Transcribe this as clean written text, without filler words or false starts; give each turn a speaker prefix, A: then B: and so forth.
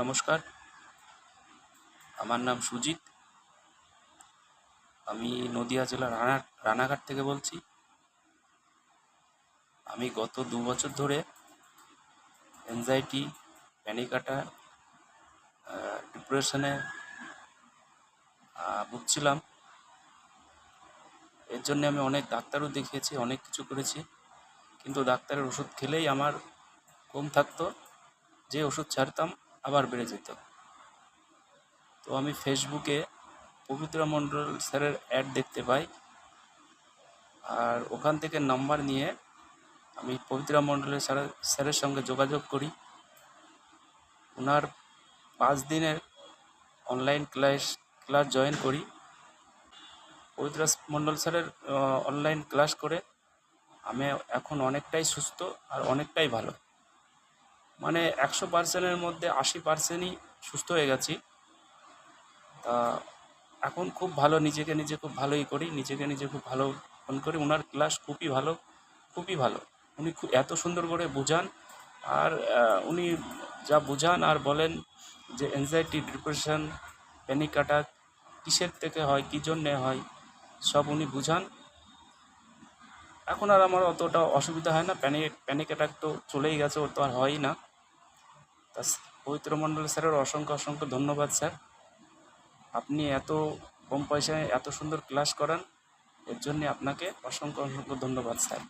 A: নমস্কার, আমার নাম সুজিত। আমি নদিয়া জেলার রানাঘাট থেকে বলছি। আমি গত 2 বছর ধরে অ্যাংজাইটি, প্যানিক অ্যাটাক, ডিপ্রেশনে ভুগছিলাম। এর জন্য আমি অনেক ডাক্তারও দেখিয়েছি, অনেক কিছু করেছি, কিন্তু ডাক্তারের ওষুধ খেলেই আমার কম থাকতো। যে ওষুধ ছাড়তাম আবার বেড়ে যেত। তো আমি ফেসবুকে পবিত্রা মণ্ডল স্যারের অ্যাড দেখতে পাই, আর ওখান থেকে নাম্বার নিয়ে আমি পবিত্রা মণ্ডলের স্যারের সঙ্গে যোগাযোগ করি। ওনার 5 দিনের অনলাইন ক্লাস জয়েন করি। পবিত্রা মণ্ডল স্যারের অনলাইন ক্লাস করে আমি এখন অনেকটাই সুস্থ আর অনেকটাই ভালো। মানে 100%-এর মধ্যে 80%ই সুস্থ হয়ে গেছি। তা এখন খুব ভালো, নিজে খুব ভালোই করি, নিজে খুব ভালো মনে করি। ওনার ক্লাস খুবই ভালো, খুবই ভালো। উনি এত সুন্দর করে বোঝান, আর উনি যা বোঝান আর বলেন যে অ্যাংজাইটি, ডিপ্রেশন, প্যানিক অ্যাটাক কিসের থেকে হয়, কী জন্যে হয়, সব উনি বুঝান। এখন আর আমার অতটা অসুবিধা হয় না। প্যানিক অ্যাটাক তো চলেই গেছে, ওর তো আর হয়ই না। তা পবিত্র মণ্ডল স্যারের অসংখ্য ধন্যবাদ স্যার। আপনি এত কম পয়সায় এত সুন্দর ক্লাস করান, এর জন্যে আপনাকে অসংখ্য ধন্যবাদ স্যার।